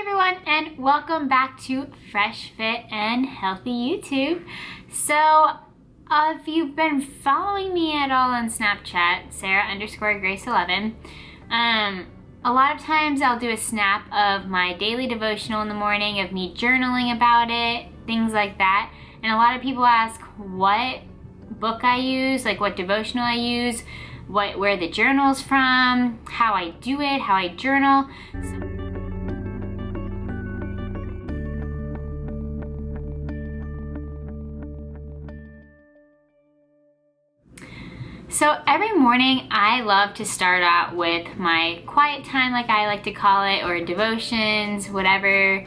everyone, and welcome back to Fresh Fit and Healthy YouTube. So if you've been following me at all on Snapchat, Sarah_Grace11, a lot of times I'll do a snap of my daily devotional in the morning, of me journaling about it, things like that. And a lot of people ask what book I use, like what devotional I use, where the journal's from, how I do it, how I journal. So every morning I love to start out with my quiet time, like I like to call it, or devotions, whatever.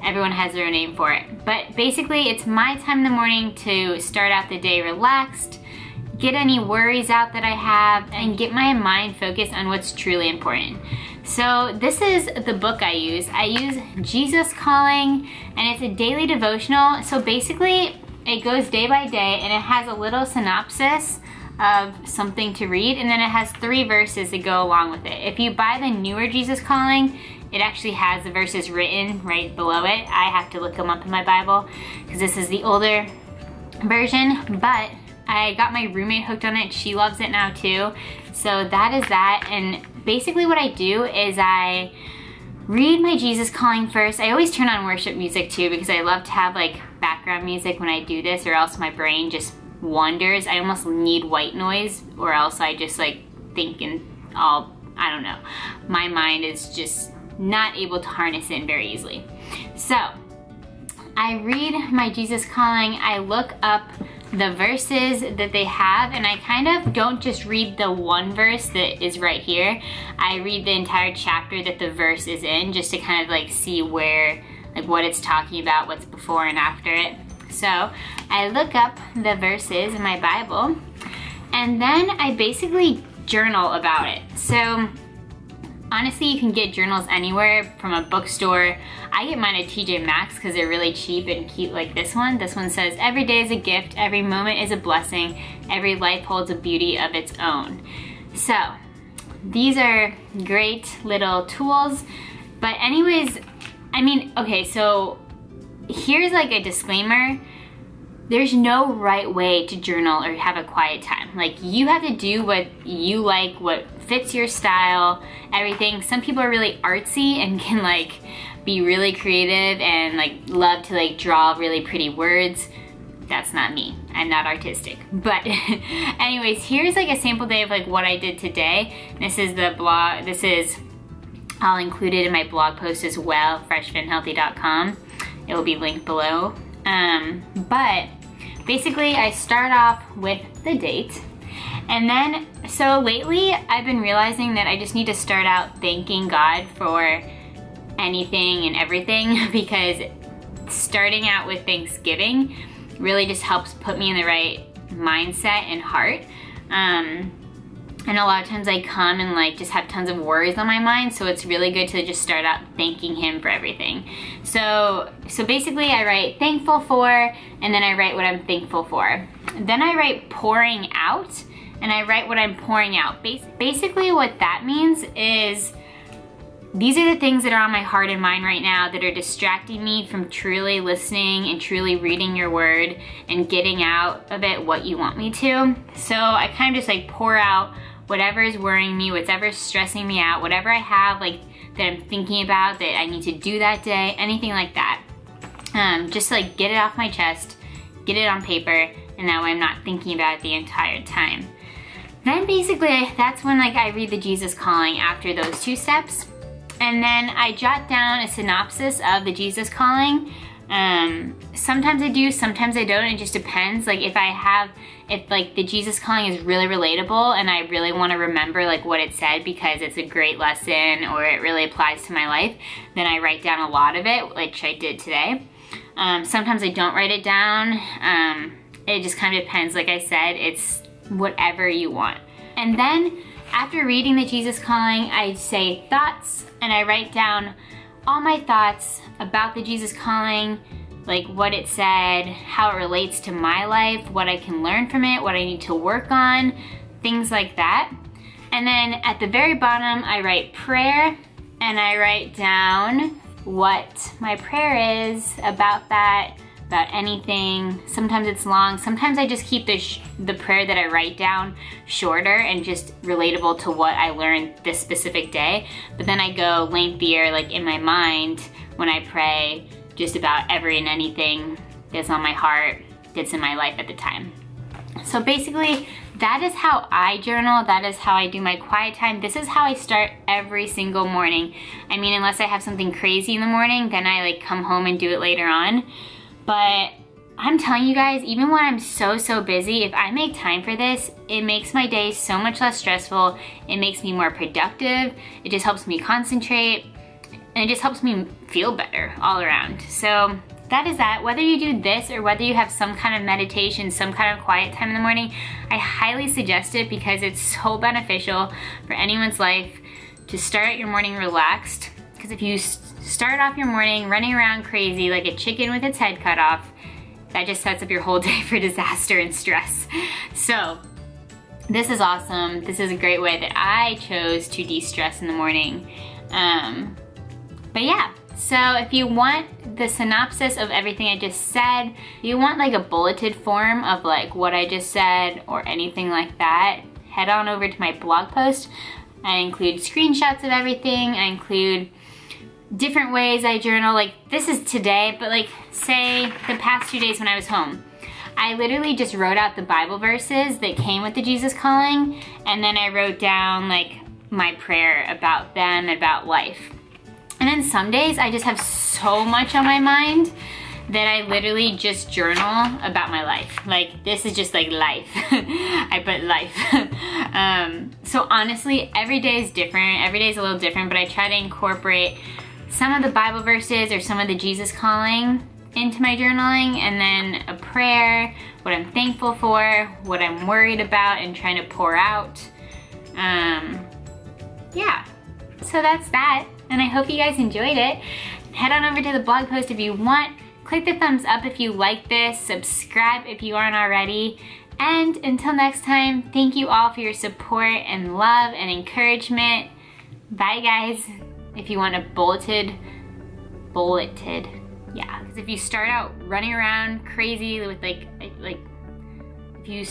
Everyone has their own name for it. But basically it's my time in the morning to start out the day relaxed, get any worries out that I have, and get my mind focused on what's truly important. So this is the book I use. I use Jesus Calling, and it's a daily devotional. So basically it goes day by day, and it has a little synopsis of something to read, and then it has 3 verses that go along with it. If you buy the newer Jesus Calling, it actually has the verses written right below it. I have to look them up in my Bible because this is the older version, but I got my roommate hooked on it. She loves it now too. So that is that, and basically what I do is I read my Jesus Calling first. I always turn on worship music too because I love to have like background music when I do this, or else my brain just wanders. I almost need white noise, or else I just like think and I don't know. My mind is just not able to harness in very easily. So I read my Jesus Calling, I look up the verses that they have, and I kind of don't just read the one verse that is right here. I read the entire chapter that the verse is in, just to kind of like see where, like what it's talking about, what's before and after it. So I look up the verses in my Bible, and then I basically journal about it. So honestly, you can get journals anywhere from a bookstore. I get mine at TJ Maxx because they're really cheap and cute, like this one. This one says, "Every day is a gift, every moment is a blessing, every life holds a beauty of its own." So these are great little tools. But anyways, I mean, okay, so here's like a disclaimer. There's no right way to journal or have a quiet time. Like, you have to do what you like, what fits your style, everything. Some people are really artsy and can like be really creative and like love to like draw really pretty words. That's not me. I'm not artistic. But anyways, here's like a sample day of like what I did today. This is the blog. This is all included in my blog post as well, freshfitandhealthy.com. It will be linked below. But basically I start off with the date, and then so lately I've been realizing that I just need to start out thanking God for anything and everything, because starting out with Thanksgiving really just helps put me in the right mindset and heart. And a lot of times I come and like just have tons of worries on my mind, so it's really good to just start out thanking Him for everything. So basically I write thankful for, and then I write what I'm thankful for. Then I write pouring out, and I write what I'm pouring out. Basically what that means is these are the things that are on my heart and mind right now that are distracting me from truly listening and truly reading your word and getting out of it what you want me to. So I kind of just like pour out whatever is worrying me, whatever's stressing me out, whatever I have like that I'm thinking about that I need to do that day, anything like that. Just like get it off my chest, get it on paper, and that way I'm not thinking about it the entire time. Then basically that's when like I read the Jesus Calling after those 2 steps. And then I jot down a synopsis of the Jesus Calling. Sometimes I do, sometimes I don't. It just depends. Like if like the Jesus Calling is really relatable and I really want to remember like what it said because it's a great lesson or it really applies to my life, then I write down a lot of it, which I did today. Sometimes I don't write it down. It just kind of depends. Like I said, it's whatever you want. And then after reading the Jesus Calling, I say thoughts, and I write down all my thoughts about the Jesus Calling, like what it said, how it relates to my life, what I can learn from it, what I need to work on, things like that. And then at the very bottom, I write prayer, and I write down what my prayer is about that, about anything. Sometimes it's long. Sometimes I just keep the prayer that I write down shorter and just relatable to what I learned this specific day. But then I go lengthier, like in my mind, when I pray just about every and anything that's on my heart, that's in my life at the time. So basically, that is how I journal. That is how I do my quiet time. This is how I start every single morning. I mean, unless I have something crazy in the morning, then I like come home and do it later on. But I'm telling you guys, even when I'm so busy, if I make time for this, it makes my day so much less stressful. It makes me more productive. It just helps me concentrate, and it just helps me feel better all around. So that is that. Whether you do this or whether you have some kind of meditation, some kind of quiet time in the morning, I highly suggest it because it's so beneficial for anyone's life to start your morning relaxed. Because if you start off your morning running around crazy like a chicken with its head cut off, that just sets up your whole day for disaster and stress. So this is awesome. This is a great way that I chose to de-stress in the morning. But yeah, so if you want the synopsis of everything I just said, you want like a bulleted form of like what I just said or anything like that, head on over to my blog post. I include screenshots of everything. I include different ways I journal. Like this is today, but like say the past 2 days when I was home, I literally just wrote out the Bible verses that came with the Jesus calling, and then I wrote down like my prayer about them, about life. And then some days I just have so much on my mind that I literally just journal about my life. Like this is just like life. I put life. So honestly, every day is different. Every day is a little different, but I try to incorporate some of the Bible verses or some of the Jesus calling into my journaling, and then a prayer, what I'm thankful for, what I'm worried about and trying to pour out. Yeah, so that's that. And I hope you guys enjoyed it. Head on over to the blog post if you want. Click the thumbs up if you like this. Subscribe if you aren't already. And until next time, thank you all for your support and love and encouragement. Bye guys. If you want a bulleted, yeah. Because if you start out running around crazy with like if you